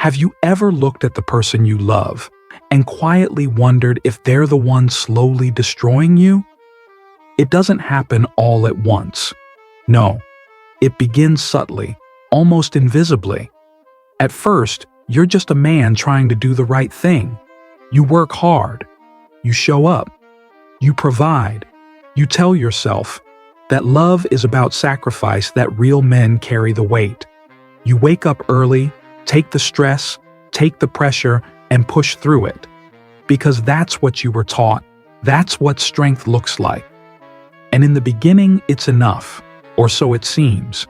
Have you ever looked at the person you love and quietly wondered if they're the one slowly destroying you? It doesn't happen all at once. No, it begins subtly, almost invisibly. At first, you're just a man trying to do the right thing. You work hard. You show up. You provide. You tell yourself that love is about sacrifice, that real men carry the weight. You wake up early, take the stress, take the pressure, and push through it. Because that's what you were taught. That's what strength looks like. And in the beginning, it's enough, or so it seems.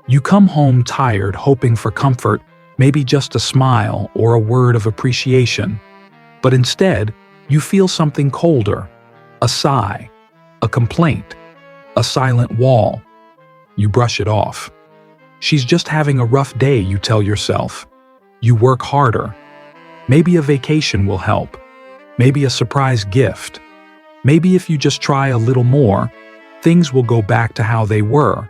You come home tired, hoping for comfort, maybe just a smile or a word of appreciation. But instead, you feel something colder, a sigh, a complaint, a silent wall. You brush it off. She's just having a rough day, you tell yourself. You work harder. Maybe a vacation will help. Maybe a surprise gift. Maybe if you just try a little more, things will go back to how they were.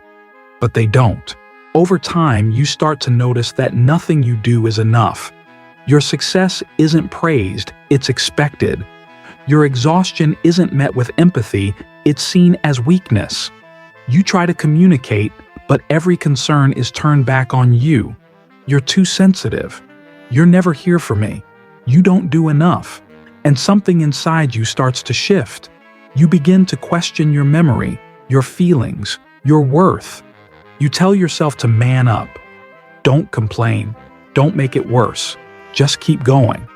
But they don't. Over time, you start to notice that nothing you do is enough. Your success isn't praised, it's expected. Your exhaustion isn't met with empathy, it's seen as weakness. You try to communicate, but every concern is turned back on you. You're too sensitive. You're never here for me. You don't do enough. And something inside you starts to shift. You begin to question your memory, your feelings, your worth. You tell yourself to man up. Don't complain. Don't make it worse. Just keep going.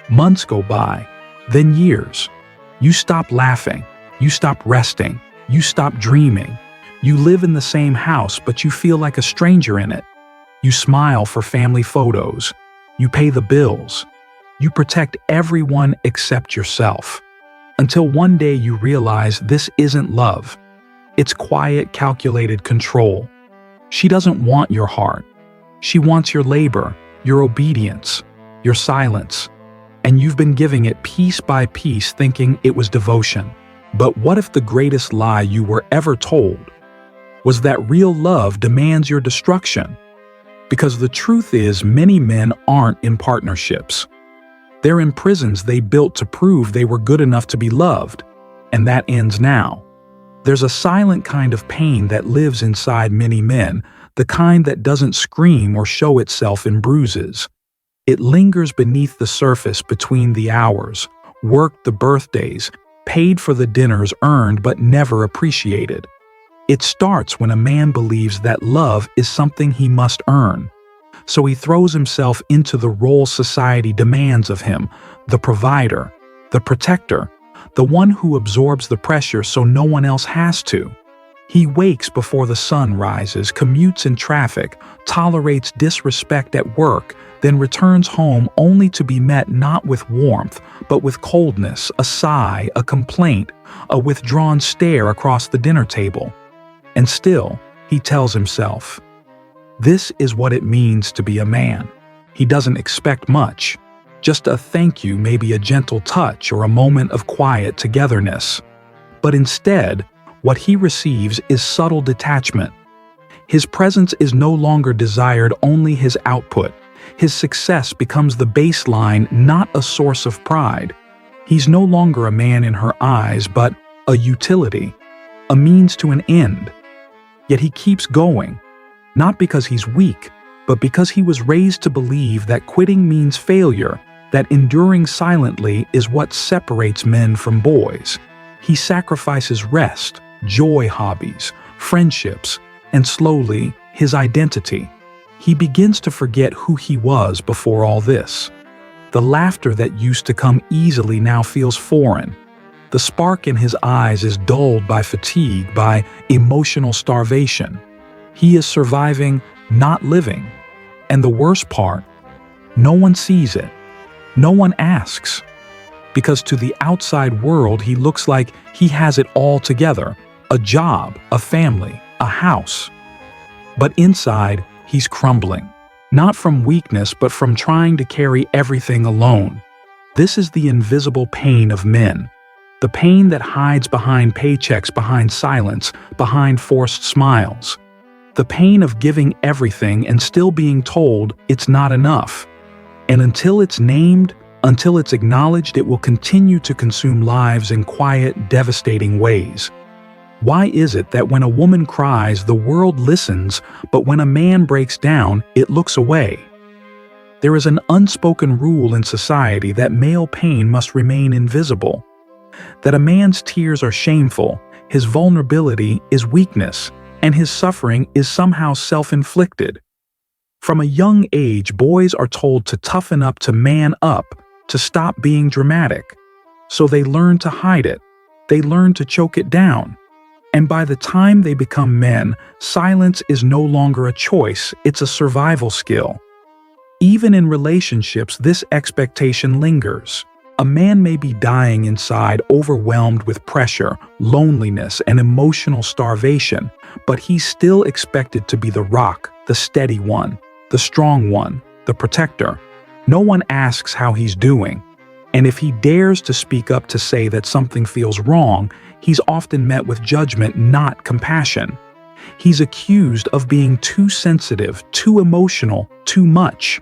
Months go by, then years. You stop laughing. You stop resting. You stop dreaming. You live in the same house, but you feel like a stranger in it. You smile for family photos. You pay the bills. You protect everyone except yourself. Until one day you realize this isn't love. It's quiet, calculated control. She doesn't want your heart. She wants your labor, your obedience, your silence. And you've been giving it piece by piece, thinking it was devotion. But what if the greatest lie you were ever told was that real love demands your destruction? Because the truth is, many men aren't in partnerships. They're in prisons they built to prove they were good enough to be loved, and that ends now. There's a silent kind of pain that lives inside many men, the kind that doesn't scream or show itself in bruises. It lingers beneath the surface, between the hours, worked the birthdays, paid for the dinners earned but never appreciated. It starts when a man believes that love is something he must earn. So he throws himself into the role society demands of him, the provider, the protector, the one who absorbs the pressure so no one else has to. He wakes before the sun rises, commutes in traffic, tolerates disrespect at work, then returns home only to be met not with warmth, but with coldness, a sigh, a complaint, a withdrawn stare across the dinner table. And still, he tells himself, this is what it means to be a man. He doesn't expect much. Just a thank you, maybe a gentle touch or a moment of quiet togetherness. But instead, what he receives is subtle detachment. His presence is no longer desired, only his output. His success becomes the baseline, not a source of pride. He's no longer a man in her eyes, but a utility, a means to an end. Yet he keeps going, not because he's weak, but because he was raised to believe that quitting means failure, that enduring silently is what separates men from boys. He sacrifices rest, joy, hobbies, friendships, and slowly, his identity. He begins to forget who he was before all this. The laughter that used to come easily now feels foreign. The spark in his eyes is dulled by fatigue, by emotional starvation. He is surviving, not living. And the worst part, no one sees it. No one asks. Because to the outside world, he looks like he has it all together. A job, a family, a house. But inside, he's crumbling. Not from weakness, but from trying to carry everything alone. This is the invisible pain of men. The pain that hides behind paychecks, behind silence, behind forced smiles. The pain of giving everything and still being told it's not enough. And until it's named, until it's acknowledged, it will continue to consume lives in quiet, devastating ways. Why is it that when a woman cries, the world listens, but when a man breaks down, it looks away? There is an unspoken rule in society that male pain must remain invisible. That a man's tears are shameful, his vulnerability is weakness, and his suffering is somehow self-inflicted. From a young age, boys are told to toughen up, to man up, to stop being dramatic. So they learn to hide it. They learn to choke it down. And by the time they become men, silence is no longer a choice, it's a survival skill. Even in relationships, this expectation lingers. A man may be dying inside, overwhelmed with pressure, loneliness, and emotional starvation, but he's still expected to be the rock, the steady one, the strong one, the protector. No one asks how he's doing. And if he dares to speak up to say that something feels wrong, he's often met with judgment, not compassion. He's accused of being too sensitive, too emotional, too much.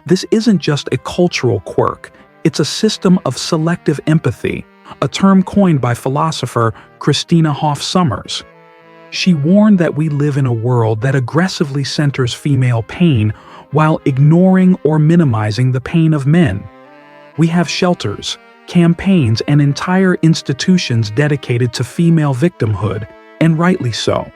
This isn't just a cultural quirk, it's a system of selective empathy, a term coined by philosopher Christina Hoff Sommers. She warned that we live in a world that aggressively centers female pain while ignoring or minimizing the pain of men. We have shelters, campaigns, and entire institutions dedicated to female victimhood, and rightly so.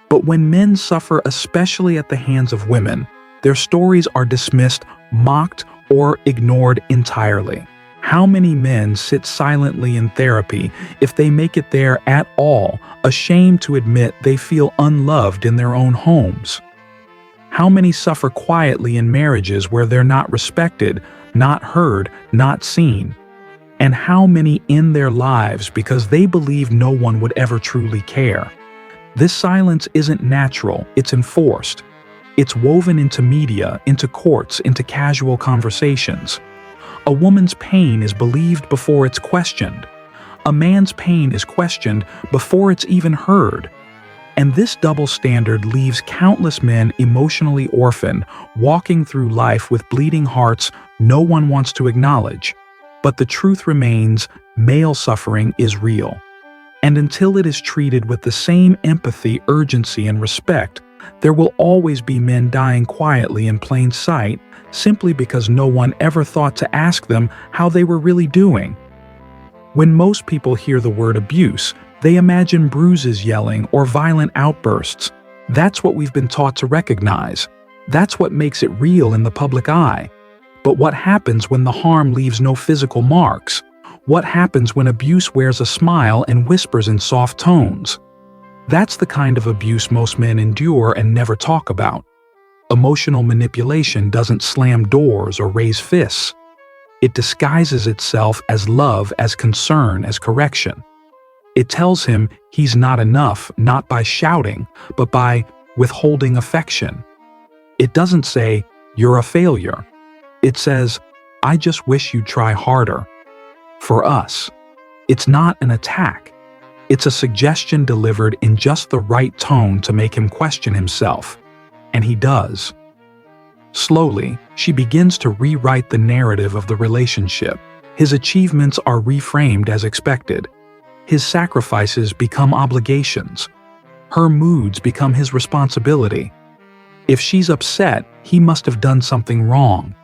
But when men suffer, especially at the hands of women, their stories are dismissed, mocked, or ignored entirely. How many men sit silently in therapy, if they make it there at all, ashamed to admit they feel unloved in their own homes? How many suffer quietly in marriages where they're not respected, not heard, not seen? And how many end their lives because they believe no one would ever truly care? This silence isn't natural, it's enforced. It's woven into media, into courts, into casual conversations. A woman's pain is believed before it's questioned. A man's pain is questioned before it's even heard. And this double standard leaves countless men emotionally orphaned, walking through life with bleeding hearts no one wants to acknowledge. But the truth remains, male suffering is real. And until it is treated with the same empathy, urgency, and respect, there will always be men dying quietly in plain sight, simply because no one ever thought to ask them how they were really doing. When most people hear the word abuse, they imagine bruises, yelling, or violent outbursts. That's what we've been taught to recognize. That's what makes it real in the public eye. But what happens when the harm leaves no physical marks? What happens when abuse wears a smile and whispers in soft tones? That's the kind of abuse most men endure and never talk about. Emotional manipulation doesn't slam doors or raise fists. It disguises itself as love, as concern, as correction. It tells him he's not enough, not by shouting, but by withholding affection. It doesn't say, "You're a failure." It says, "I just wish you'd try harder." For us, it's not an attack. It's a suggestion delivered in just the right tone to make him question himself. And he does. Slowly, she begins to rewrite the narrative of the relationship. His achievements are reframed as expected. His sacrifices become obligations. Her moods become his responsibility. If she's upset, he must have done something wrong.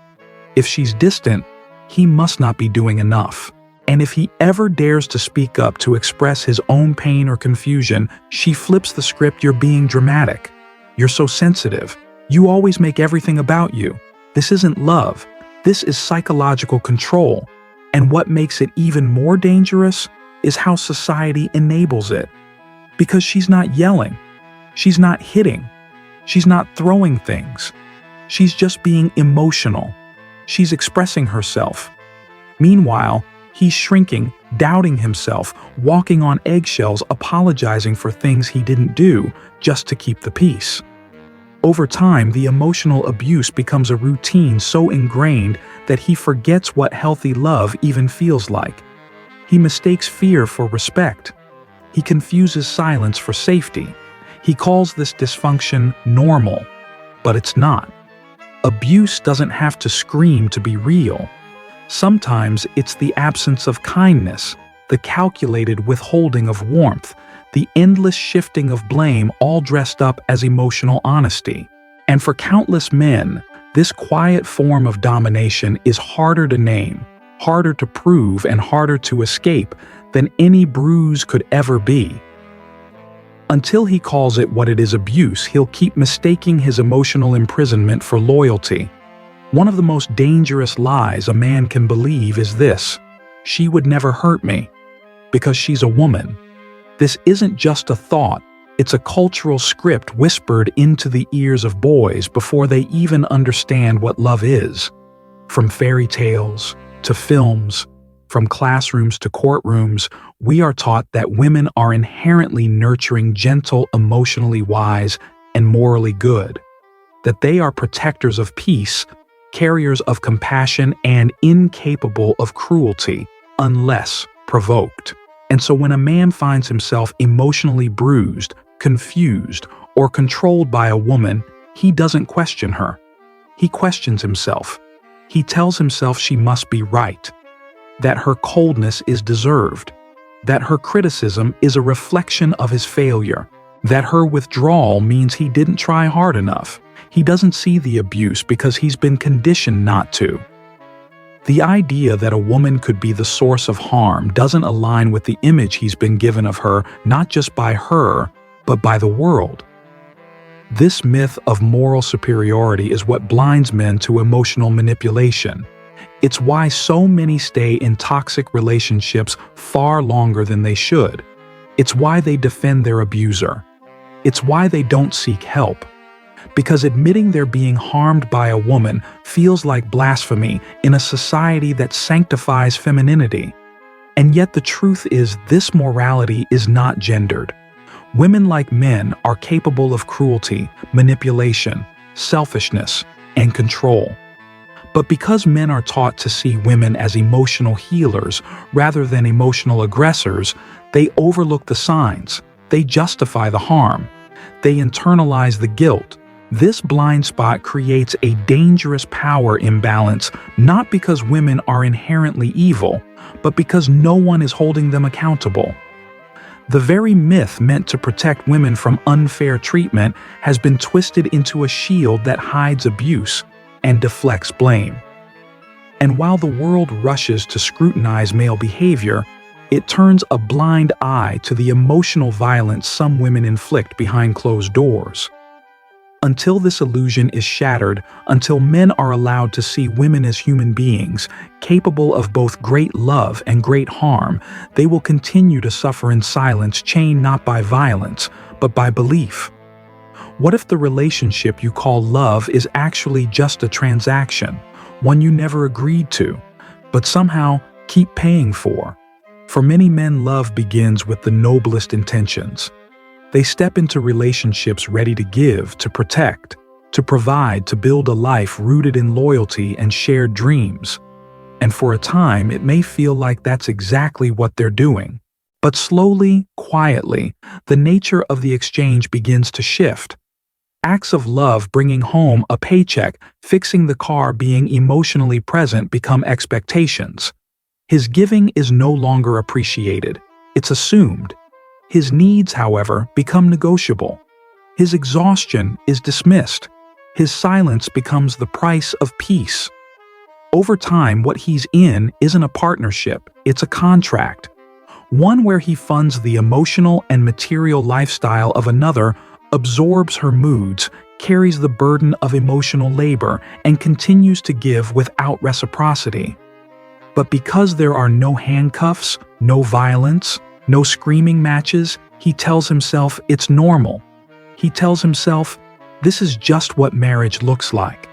If she's distant, he must not be doing enough. And if he ever dares to speak up to express his own pain or confusion, she flips the script. "You're being dramatic. You're so sensitive. You always make everything about you. This isn't love. This is psychological control." And what makes it even more dangerous is how society enables it. Because she's not yelling. She's not hitting. She's not throwing things. She's just being emotional. She's expressing herself. Meanwhile, he's shrinking, doubting himself, walking on eggshells, apologizing for things he didn't do just to keep the peace. Over time, the emotional abuse becomes a routine so ingrained that he forgets what healthy love even feels like. He mistakes fear for respect. He confuses silence for safety. He calls this dysfunction normal, but it's not. Abuse doesn't have to scream to be real. Sometimes it's the absence of kindness, the calculated withholding of warmth, the endless shifting of blame, all dressed up as emotional honesty. And for countless men, this quiet form of domination is harder to name, harder to prove, and harder to escape than any bruise could ever be. Until he calls it what it is, abuse, he'll keep mistaking his emotional imprisonment for loyalty. One of the most dangerous lies a man can believe is this: she would never hurt me, because she's a woman. This isn't just a thought, it's a cultural script whispered into the ears of boys before they even understand what love is. From fairy tales to films, from classrooms to courtrooms, we are taught that women are inherently nurturing, gentle, emotionally wise, and morally good. That they are protectors of peace, carriers of compassion, and incapable of cruelty, unless provoked. And so when a man finds himself emotionally bruised, confused, or controlled by a woman, he doesn't question her. He questions himself. He tells himself she must be right, that her coldness is deserved, that her criticism is a reflection of his failure, that her withdrawal means he didn't try hard enough. He doesn't see the abuse because he's been conditioned not to. The idea that a woman could be the source of harm doesn't align with the image he's been given of her, not just by her, but by the world. This myth of moral superiority is what blinds men to emotional manipulation. It's why so many stay in toxic relationships far longer than they should. It's why they defend their abuser. It's why they don't seek help. Because admitting they're being harmed by a woman feels like blasphemy in a society that sanctifies femininity. And yet the truth is, this morality is not gendered. Women, like men, are capable of cruelty, manipulation, selfishness, and control. But because men are taught to see women as emotional healers rather than emotional aggressors, they overlook the signs, they justify the harm, they internalize the guilt. This blind spot creates a dangerous power imbalance, not because women are inherently evil, but because no one is holding them accountable. The very myth meant to protect women from unfair treatment has been twisted into a shield that hides abuse and deflects blame. And while the world rushes to scrutinize male behavior, it turns a blind eye to the emotional violence some women inflict behind closed doors. Until this illusion is shattered, until men are allowed to see women as human beings, capable of both great love and great harm, they will continue to suffer in silence, chained not by violence, but by belief. What if the relationship you call love is actually just a transaction, one you never agreed to, but somehow keep paying for? For many men, love begins with the noblest intentions. They step into relationships ready to give, to protect, to provide, to build a life rooted in loyalty and shared dreams. And for a time, it may feel like that's exactly what they're doing. But slowly, quietly, the nature of the exchange begins to shift. Acts of love, bringing home a paycheck, fixing the car, being emotionally present, become expectations. His giving is no longer appreciated. It's assumed. His needs, however, become negotiable. His exhaustion is dismissed. His silence becomes the price of peace. Over time, what he's in isn't a partnership, it's a contract. One where he funds the emotional and material lifestyle of another, absorbs her moods, carries the burden of emotional labor, and continues to give without reciprocity. But because there are no handcuffs, no violence, no screaming matches, he tells himself it's normal. He tells himself, this is just what marriage looks like.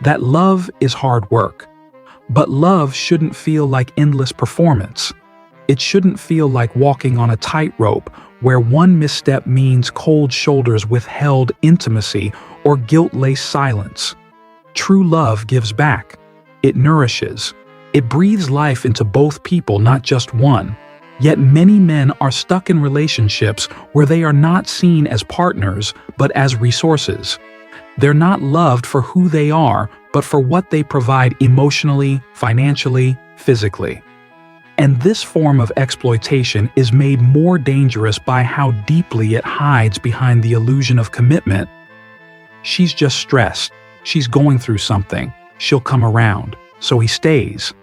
That love is hard work. But love shouldn't feel like endless performance. It shouldn't feel like walking on a tightrope where one misstep means cold shoulders, withheld intimacy, or guilt-laced silence. True love gives back. It nourishes. It breathes life into both people, not just one. Yet many men are stuck in relationships where they are not seen as partners, but as resources. They're not loved for who they are, but for what they provide emotionally, financially, physically. And this form of exploitation is made more dangerous by how deeply it hides behind the illusion of commitment. She's just stressed. She's going through something. She'll come around. So he stays.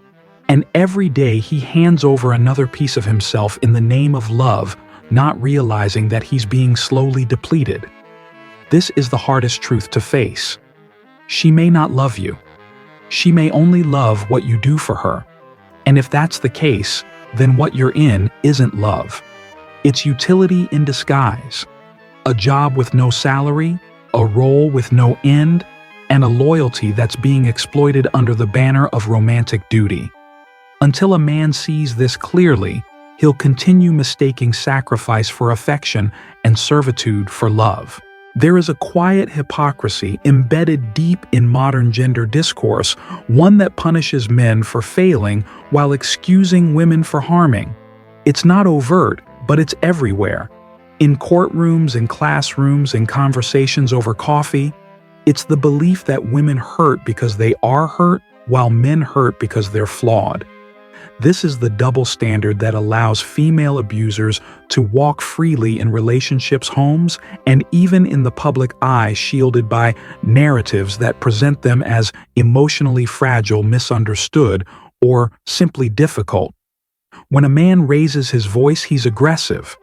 And every day he hands over another piece of himself in the name of love, not realizing that he's being slowly depleted. This is the hardest truth to face. She may not love you. She may only love what you do for her. And if that's the case, then what you're in isn't love. It's utility in disguise. A job with no salary, a role with no end, and a loyalty that's being exploited under the banner of romantic duty. Until a man sees this clearly, he'll continue mistaking sacrifice for affection and servitude for love. There is a quiet hypocrisy embedded deep in modern gender discourse, one that punishes men for failing while excusing women for harming. It's not overt, but it's everywhere. In courtrooms, in classrooms, in conversations over coffee, it's the belief that women hurt because they are hurt, while men hurt because they're flawed. This is the double standard that allows female abusers to walk freely in relationships, homes, and even in the public eye, shielded by narratives that present them as emotionally fragile, misunderstood, or simply difficult. When a man raises his voice, he's aggressive.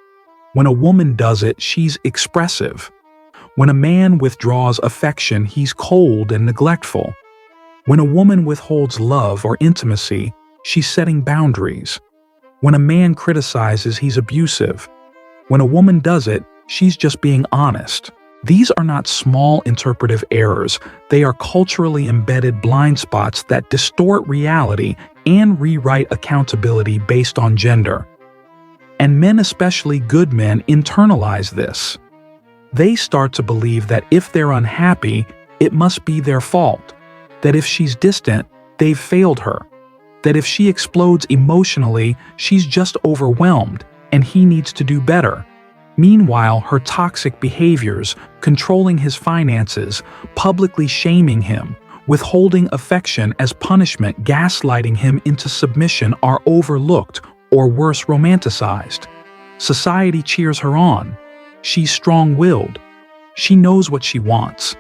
When a woman does it, she's expressive. When a man withdraws affection, he's cold and neglectful. When a woman withholds love or intimacy, she's setting boundaries. When a man criticizes, he's abusive. When a woman does it, she's just being honest. These are not small interpretive errors. They are culturally embedded blind spots that distort reality and rewrite accountability based on gender. And men, especially good men, internalize this. They start to believe that if they're unhappy, it must be their fault. That if she's distant, they've failed her. That if she explodes emotionally, she's just overwhelmed, and he needs to do better. Meanwhile, her toxic behaviors, controlling his finances, publicly shaming him, withholding affection as punishment, gaslighting him into submission are overlooked, or worse, romanticized. Society cheers her on. She's strong-willed. She knows what she wants.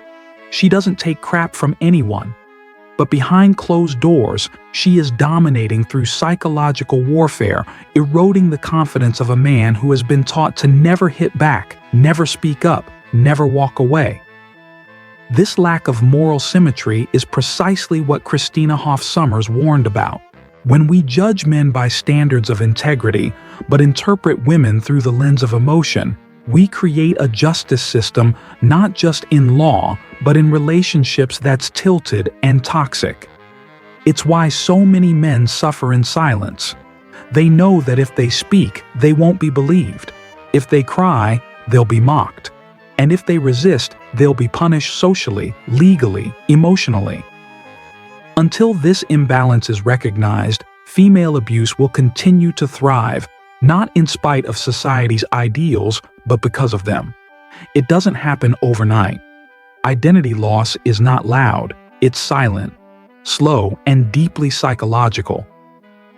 She doesn't take crap from anyone. But behind closed doors, she is dominating through psychological warfare, eroding the confidence of a man who has been taught to never hit back, never speak up, never walk away. This lack of moral symmetry is precisely what Christina Hoff Sommers warned about. When we judge men by standards of integrity, but interpret women through the lens of emotion, we create a justice system not just in law, but in relationships that's tilted and toxic. It's why so many men suffer in silence. They know that if they speak, they won't be believed. If they cry, they'll be mocked. And if they resist, they'll be punished socially, legally, emotionally. Until this imbalance is recognized, female abuse will continue to thrive, not in spite of society's ideals, but because of them. It doesn't happen overnight. Identity loss is not loud, it's silent, slow, and deeply psychological.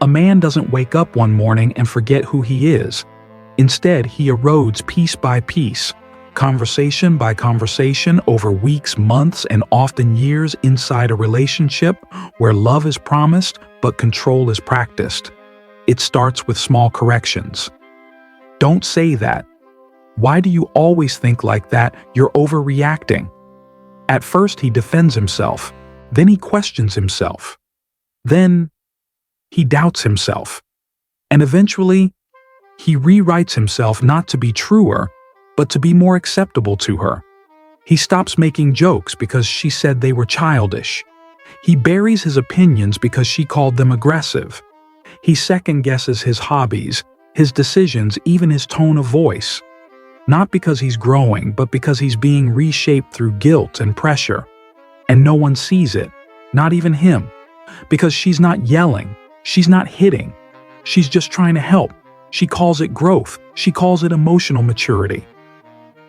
A man doesn't wake up one morning and forget who he is. Instead, he erodes piece by piece, conversation by conversation over weeks, months, and often years inside a relationship where love is promised but control is practiced. It starts with small corrections. Don't say that. Why do you always think like that? You're overreacting. At first, he defends himself. Then he questions himself. Then he doubts himself. And eventually, he rewrites himself not to be truer, but to be more acceptable to her. He stops making jokes because she said they were childish. He buries his opinions because she called them aggressive. He second-guesses his hobbies, his decisions, even his tone of voice. Not because he's growing, but because he's being reshaped through guilt and pressure. And no one sees it, not even him. Because she's not yelling, she's not hitting. She's just trying to help. She calls it growth. She calls it emotional maturity.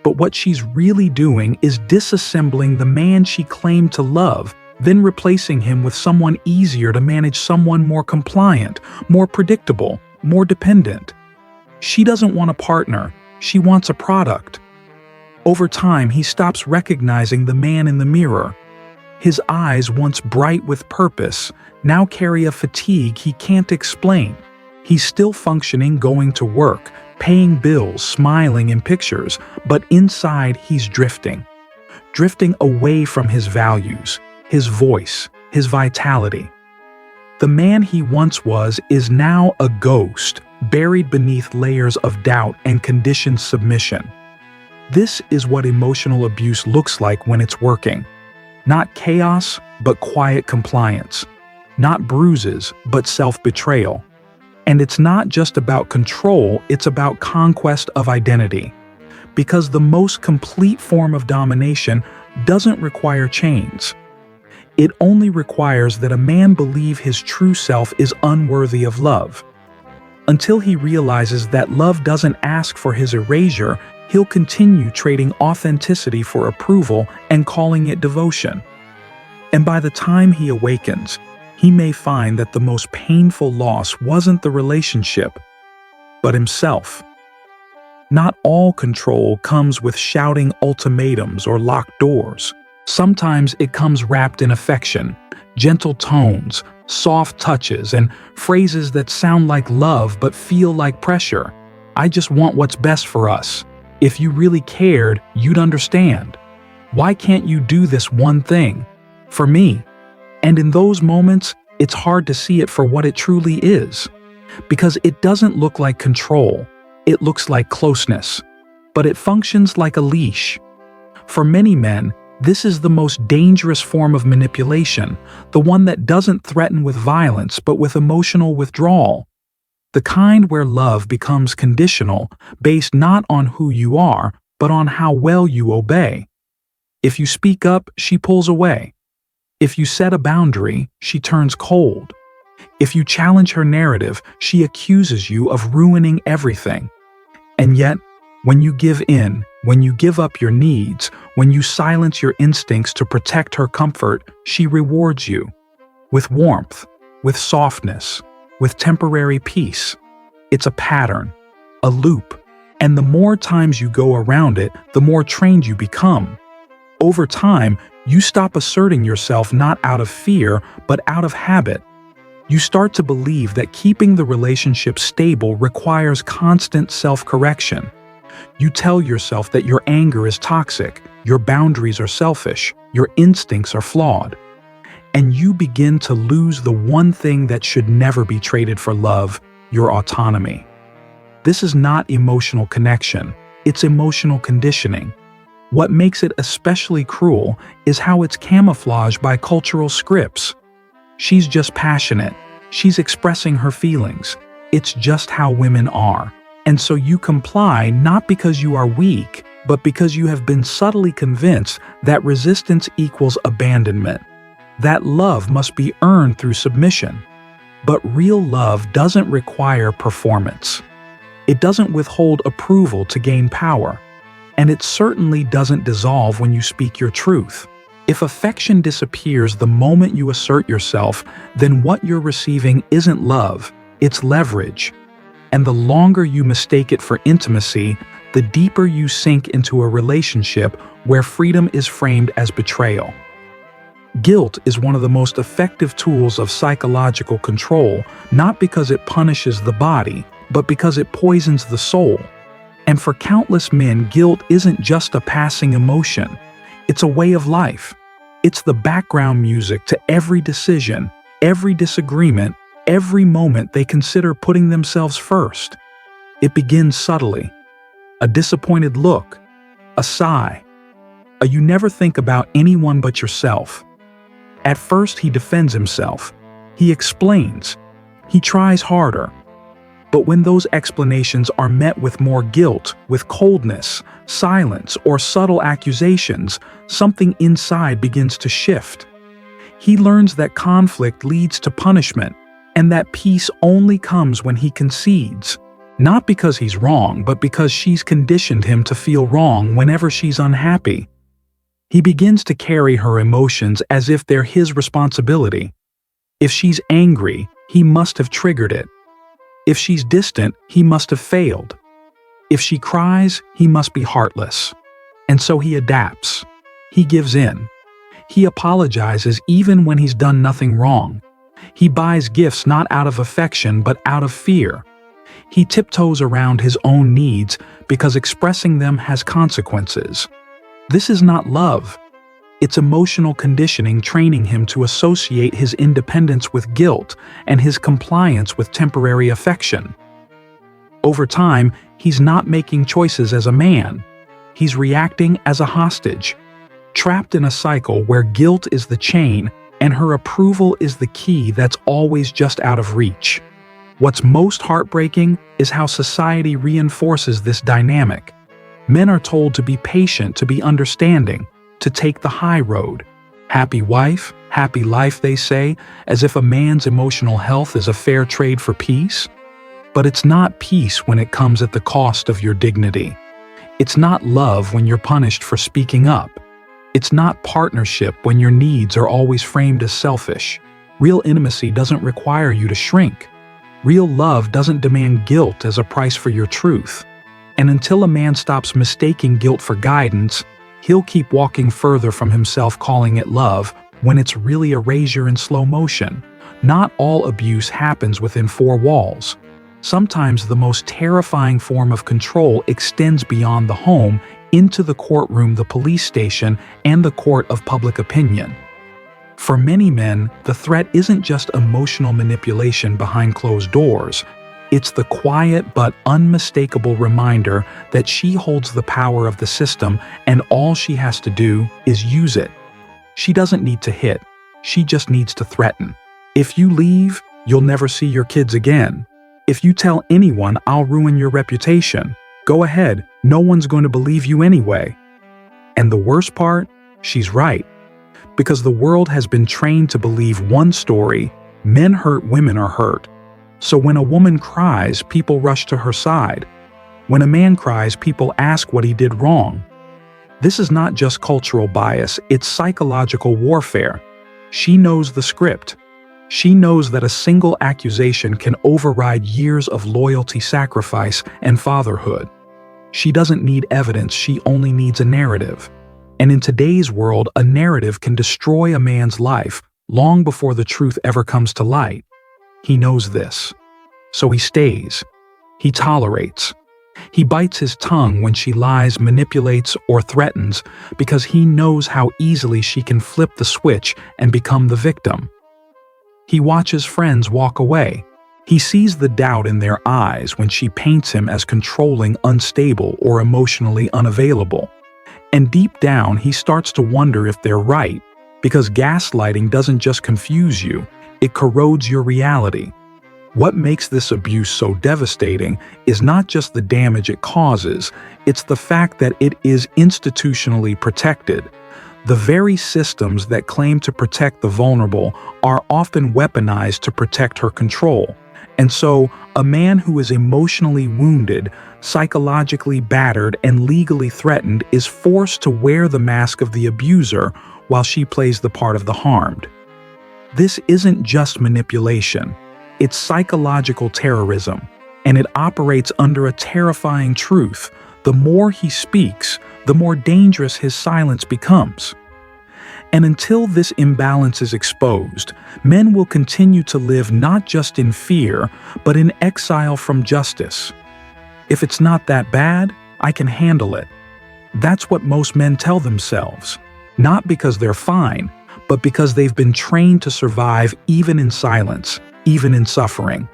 But what she's really doing is disassembling the man she claimed to love, then replacing him with someone easier to manage, someone more compliant, more predictable, more dependent. She doesn't want a partner, she wants a product. Over time, he stops recognizing the man in the mirror. His eyes, once bright with purpose, now carry a fatigue he can't explain. He's still functioning, going to work, paying bills, smiling in pictures, but inside he's drifting. Drifting away from his values, his voice, his vitality. The man he once was is now a ghost, buried beneath layers of doubt and conditioned submission. This is what emotional abuse looks like when it's working. Not chaos, but quiet compliance. Not bruises, but self-betrayal. And it's not just about control, it's about conquest of identity. Because the most complete form of domination doesn't require chains. It only requires that a man believe his true self is unworthy of love. Until he realizes that love doesn't ask for his erasure, he'll continue trading authenticity for approval and calling it devotion. And by the time he awakens, he may find that the most painful loss wasn't the relationship, but himself. Not all control comes with shouting ultimatums or locked doors. Sometimes it comes wrapped in affection, gentle tones, soft touches, and phrases that sound like love but feel like pressure. I just want what's best for us. If you really cared, you'd understand. Why can't you do this one thing? For me. And in those moments, it's hard to see it for what it truly is. Because it doesn't look like control. It looks like closeness. But it functions like a leash. For many men, this is the most dangerous form of manipulation, the one that doesn't threaten with violence but with emotional withdrawal. The kind where love becomes conditional, based not on who you are, but on how well you obey. If you speak up, she pulls away. If you set a boundary, she turns cold. If you challenge her narrative, she accuses you of ruining everything. And yet, when you give in, when you give up your needs, when you silence your instincts to protect her comfort, she rewards you. With warmth, with softness, with temporary peace. It's a pattern, a loop, and the more times you go around it, the more trained you become. Over time, you stop asserting yourself not out of fear, but out of habit. You start to believe that keeping the relationship stable requires constant self-correction. You tell yourself that your anger is toxic, your boundaries are selfish, your instincts are flawed. And you begin to lose the one thing that should never be traded for love, your autonomy. This is not emotional connection, it's emotional conditioning. What makes it especially cruel is how it's camouflaged by cultural scripts. She's just passionate. She's expressing her feelings. It's just how women are. And so you comply not because you are weak, but because you have been subtly convinced that resistance equals abandonment. That love must be earned through submission. But real love doesn't require performance. It doesn't withhold approval to gain power. And it certainly doesn't dissolve when you speak your truth. If affection disappears the moment you assert yourself, then what you're receiving isn't love, it's leverage. And the longer you mistake it for intimacy, the deeper you sink into a relationship where freedom is framed as betrayal. Guilt is one of the most effective tools of psychological control, not because it punishes the body, but because it poisons the soul. And for countless men, guilt isn't just a passing emotion. It's a way of life. It's the background music to every decision, every disagreement, every moment they consider putting themselves first. It begins subtly. A disappointed look, a sigh, a you never think about anyone but yourself. At first he defends himself. He explains. He tries harder. But when those explanations are met with more guilt, with coldness, silence, or subtle accusations, something inside begins to shift. He learns that conflict leads to punishment, and that peace only comes when he concedes. Not because he's wrong, but because she's conditioned him to feel wrong whenever she's unhappy. He begins to carry her emotions as if they're his responsibility. If she's angry, he must have triggered it. If she's distant, he must have failed. If she cries, he must be heartless. And so he adapts. He gives in. He apologizes even when he's done nothing wrong. He buys gifts not out of affection but out of fear. He tiptoes around his own needs because expressing them has consequences. This is not love. It's emotional conditioning training him to associate his independence with guilt and his compliance with temporary affection. Over time, he's not making choices as a man. He's reacting as a hostage, trapped in a cycle where guilt is the chain and her approval is the key that's always just out of reach. What's most heartbreaking is how society reinforces this dynamic. Men are told to be patient, to be understanding, to take the high road. Happy wife, happy life, they say, as if a man's emotional health is a fair trade for peace. But it's not peace when it comes at the cost of your dignity. It's not love when you're punished for speaking up. It's not partnership when your needs are always framed as selfish. Real intimacy doesn't require you to shrink. Real love doesn't demand guilt as a price for your truth. And until a man stops mistaking guilt for guidance, he'll keep walking further from himself, calling it love when it's really erasure in slow motion. Not all abuse happens within four walls. Sometimes the most terrifying form of control extends beyond the home into the courtroom, the police station, and the court of public opinion. For many men, the threat isn't just emotional manipulation behind closed doors. It's the quiet but unmistakable reminder that she holds the power of the system and all she has to do is use it. She doesn't need to hit. She just needs to threaten. If you leave, you'll never see your kids again. If you tell anyone, I'll ruin your reputation. Go ahead, no one's going to believe you anyway. And the worst part? She's right. Because the world has been trained to believe one story: men hurt, women are hurt. So when a woman cries, people rush to her side. When a man cries, people ask what he did wrong. This is not just cultural bias, it's psychological warfare. She knows the script. She knows that a single accusation can override years of loyalty, sacrifice, and fatherhood. She doesn't need evidence, she only needs a narrative. And in today's world, a narrative can destroy a man's life long before the truth ever comes to light. He knows this. So he stays. He tolerates. He bites his tongue when she lies, manipulates, or threatens because he knows how easily she can flip the switch and become the victim. He watches friends walk away. He sees the doubt in their eyes when she paints him as controlling, unstable, or emotionally unavailable. And deep down, he starts to wonder if they're right, because gaslighting doesn't just confuse you, it corrodes your reality. What makes this abuse so devastating is not just the damage it causes, it's the fact that it is institutionally protected. The very systems that claim to protect the vulnerable are often weaponized to protect her control. And so, a man who is emotionally wounded, psychologically battered, and legally threatened is forced to wear the mask of the abuser while she plays the part of the harmed. This isn't just manipulation. It's psychological terrorism, and it operates under a terrifying truth. The more he speaks, the more dangerous his silence becomes. And until this imbalance is exposed, men will continue to live not just in fear, but in exile from justice. If it's not that bad, I can handle it. That's what most men tell themselves, not because they're fine, but because they've been trained to survive even in silence, even in suffering.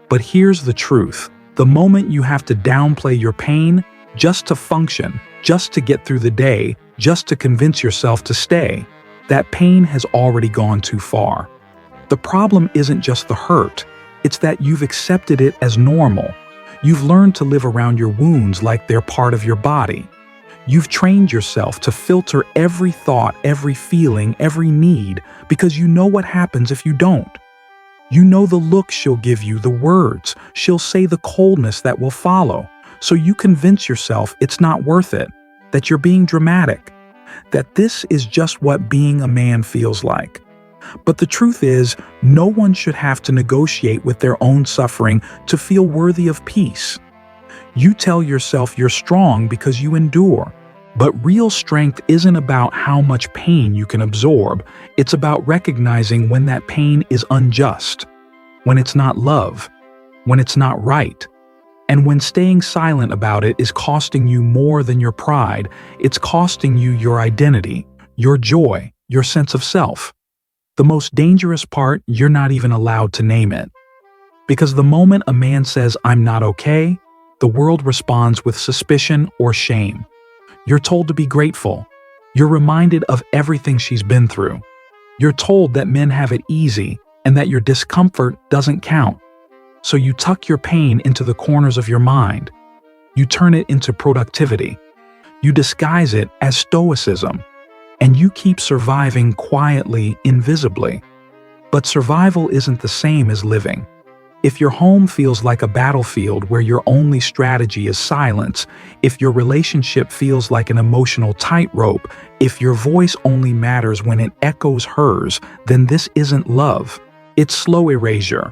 But here's the truth. The moment you have to downplay your pain just to function, just to get through the day, just to convince yourself to stay, that pain has already gone too far. The problem isn't just the hurt, it's that you've accepted it as normal. You've learned to live around your wounds like they're part of your body. You've trained yourself to filter every thought, every feeling, every need, because you know what happens if you don't. You know the look she'll give you, the words she'll say, the coldness that will follow. So you convince yourself it's not worth it, that you're being dramatic, that this is just what being a man feels like. But the truth is, no one should have to negotiate with their own suffering to feel worthy of peace. You tell yourself you're strong because you endure. But real strength isn't about how much pain you can absorb. It's about recognizing when that pain is unjust, when it's not love, when it's not right, and when staying silent about it is costing you more than your pride. It's costing you your identity, your joy, your sense of self. The most dangerous part, you're not even allowed to name it. Because the moment a man says, "I'm not okay," the world responds with suspicion or shame. You're told to be grateful. You're reminded of everything she's been through. You're told that men have it easy and that your discomfort doesn't count. So you tuck your pain into the corners of your mind. You turn it into productivity. You disguise it as stoicism. And you keep surviving quietly, invisibly. But survival isn't the same as living. If your home feels like a battlefield where your only strategy is silence, if your relationship feels like an emotional tightrope, if your voice only matters when it echoes hers, then this isn't love. It's slow erasure.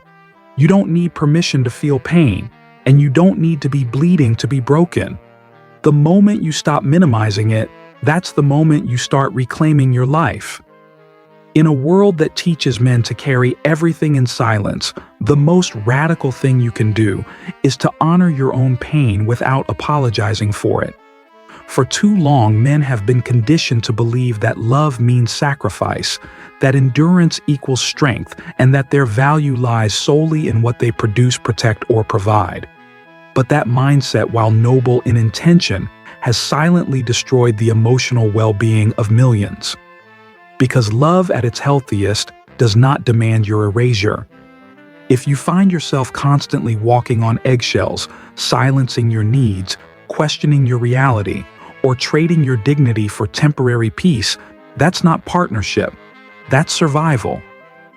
You don't need permission to feel pain, and you don't need to be bleeding to be broken. The moment you stop minimizing it, that's the moment you start reclaiming your life. In a world that teaches men to carry everything in silence, the most radical thing you can do is to honor your own pain without apologizing for it. For too long, men have been conditioned to believe that love means sacrifice, that endurance equals strength, and that their value lies solely in what they produce, protect, or provide. But that mindset, while noble in intention, has silently destroyed the emotional well-being of millions. Because love at its healthiest does not demand your erasure. If you find yourself constantly walking on eggshells, silencing your needs, questioning your reality, or trading your dignity for temporary peace, that's not partnership. That's survival.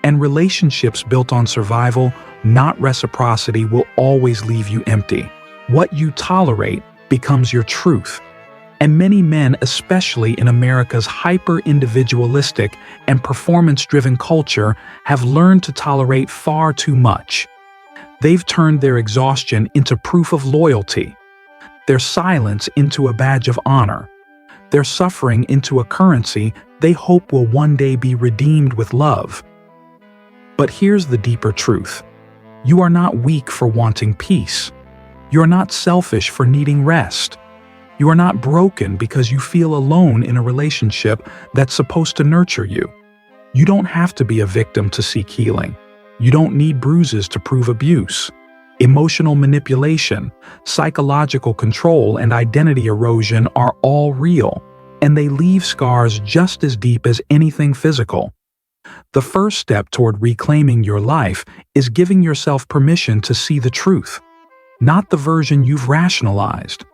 And relationships built on survival, not reciprocity, will always leave you empty. What you tolerate becomes your truth. And many men, especially in America's hyper-individualistic and performance-driven culture, have learned to tolerate far too much. They've turned their exhaustion into proof of loyalty, their silence into a badge of honor, their suffering into a currency they hope will one day be redeemed with love. But here's the deeper truth. You are not weak for wanting peace. You're not selfish for needing rest. You are not broken because you feel alone in a relationship that's supposed to nurture you. You don't have to be a victim to seek healing. You don't need bruises to prove abuse. Emotional manipulation, psychological control, and identity erosion are all real, and they leave scars just as deep as anything physical. The first step toward reclaiming your life is giving yourself permission to see the truth, not the version you've rationalized.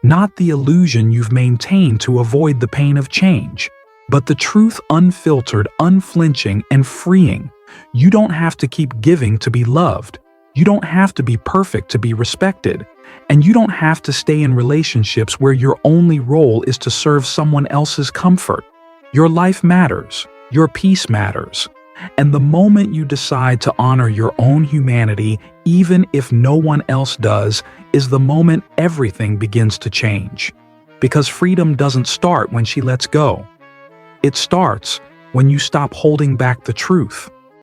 Not the illusion you've maintained to avoid the pain of change, but the truth, unfiltered, unflinching, and freeing. You don't have to keep giving to be loved. You don't have to be perfect to be respected. And you don't have to stay in relationships where your only role is to serve someone else's comfort. Your life matters. Your peace matters. And the moment you decide to honor your own humanity, even if no one else does, is the moment everything begins to change. Because freedom doesn't start when she lets go. It starts when you stop holding back the truth.